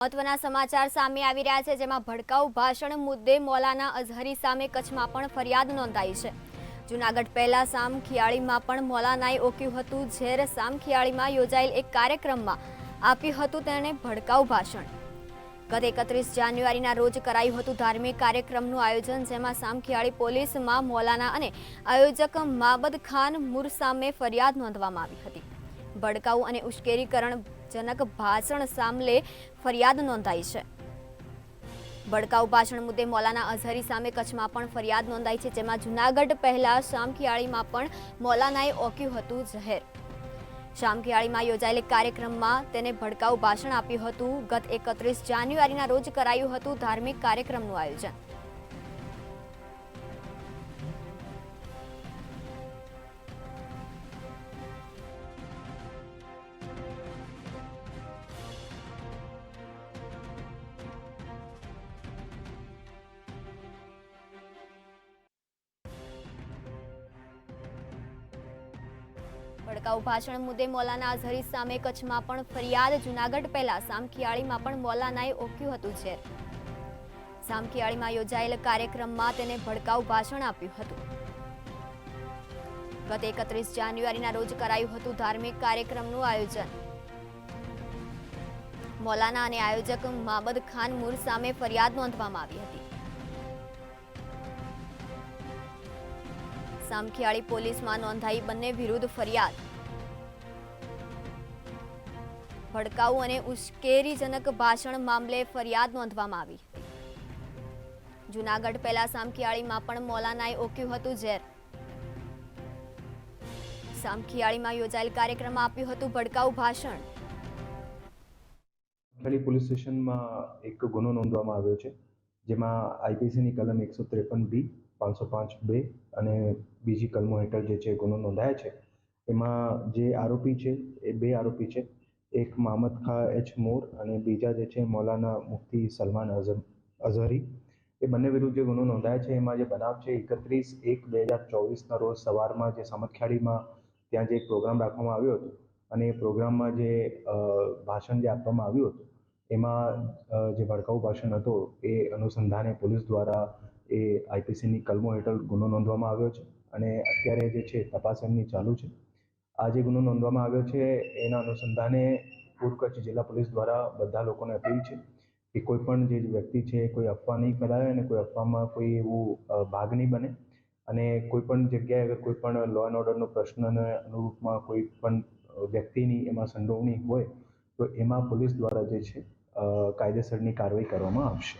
મહત્વના સમાચાર સામે આવી રહ્યા છે, જેમાં ભડકાઉ ભાષણ મુદ્દે મૌલાના અઝહરી સામે કચ્છમાં પણ ફરિયાદ નોંધાઈ છે। જૂનાગઢ પહેલા સામખિયાળીમાં પણ મૌલાનાએ ઓક્યું હતું ઝેર। સામખિયાળીમાં યોજાયેલ એક કાર્યક્રમમાં આપ્યું હતું તેણે ભડકાઉ ભાષણ। ગત 31 જાન્યુઆરીના રોજ કરાયું હતું ધાર્મિક કાર્યક્રમનું આયોજન, જેમાં સામખિયાળી પોલીસમાં મૌલાના અને આયોજક માબદ ખાન મુર સામે ફરિયાદ નોંધવામાં આવી હતી। ભડકાઉ અને ઉશ્કેરીકરણજનક ભાષણ સામે ફરિયાદ નોંધાઈ છે। ભડકાઉ ભાષણ મુદ્દે મૌલાના અઝહરી સામે કચ્છમાં પણ ફરિયાદ નોંધાઈ છે, જેમાં જૂનાગઢ પહેલા સામખિયાળીમાં પણ મૌલાનાએ ઓક્યું હતું ઝહેર। સામખિયાળીમાં યોજાયેલ કાર્યક્રમમાં તેને ભડકાઉ ભાષણ આપ્યું હતું। ગત 31 જાન્યુઆરીના રોજ કરાયું હતું ધાર્મિક કાર્યક્રમનું આયોજન। ભડકાઉ ભાષણ મુદ્દે મૌલાના અઝહરી સામે કચ્છમાં પણ ફરિયાદ। જૂનાગઢ પહેલા સામખિયાળીમાં પણ મૌલાનાએ ઓક્યું હતું ઝેર। સામખિયાળીમાં યોજાયેલ કાર્યક્રમમાં તેને ભડકાઉ ભાષણ આપ્યું હતું। ગત 31 જાન્યુઆરીના રોજ કરાયું હતું ધાર્મિક કાર્યક્રમનું આયોજન। મૌલાના અને આયોજક માબદ ખાન મુર સામે ફરિયાદ નોંધવામાં આવી હતી। સામખિયાળી પોલીસમાં નોંધાઈ બંને વિરુદ્ધ ફરિયાદ। ભડકાઉ અને ઉશ્કેરીજનક ભાષણ મામલે ફરિયાદ નોંધવામાં આવી હતી। જૂનાગઢ પહેલા સામખિયાળીમાં પણ મૌલાનાએ ઓક્યું હતું ઝેર। સામખિયાળીમાં યોજાયેલ કાર્યક્રમમાં આપ્યું હતું ભડકાઉ ભાષણ। સામખિયાળી પોલીસ સ્ટેશનમાં એક ગુનો નોંધવામાં આવ્યો છે, જેમાં આઈપીસીની કલમ 153B, 505(2) અને બીજી કલમો હેઠળ જે છે ગુનો નોંધાયો છે। એમાં જે આરોપી છે એ બે આરોપી છે, એક મામદ ખાન એચ મોર અને બીજા જે છે મૌલાના મુફ્તી સલમાન અઝહરી। એ બંને વિરુદ્ધ જે ગુનો નોંધાયો છે એમાં જે બનાવ છે 31/1/2024ના રોજ સવારમાં જે સામખિયાળીમાં ત્યાં જે એક પ્રોગ્રામ રાખવામાં આવ્યો હતો અને એ પ્રોગ્રામમાં જે ભાષણ જે આપવામાં આવ્યું હતું એમાં જે ભડકાઉ ભાષણ હતો એ અનુસંધાને પોલીસ દ્વારા એ આઈપીસીની કલમો હેઠળ ગુનો નોંધવામાં આવ્યો છે અને અત્યારે જે છે તપાસ એમની ચાલુ છે। આ જે ગુનો નોંધવામાં આવ્યો છે એના અનુસંધાને પૂર્વ કચ્છ જિલ્લા પોલીસ દ્વારા બધા લોકોને અપીલ છે કે કોઈ પણ જે વ્યક્તિ છે કોઈ અફવા નહીં ફેલાવે અને કોઈ અફવામાં કોઈ એવું ભાગ નહીં બને અને કોઈ પણ જગ્યાએ અગર કોઈ પણ લો એન્ડ ઓર્ડરનો પ્રશ્નને અનુરૂપમાં કોઈ પણ વ્યક્તિની એમાં સંડોવણી હોય તો એમાં પોલીસ દ્વારા જે છે કાયદેસરની કાર્યવાહી કરવામાં આવશે।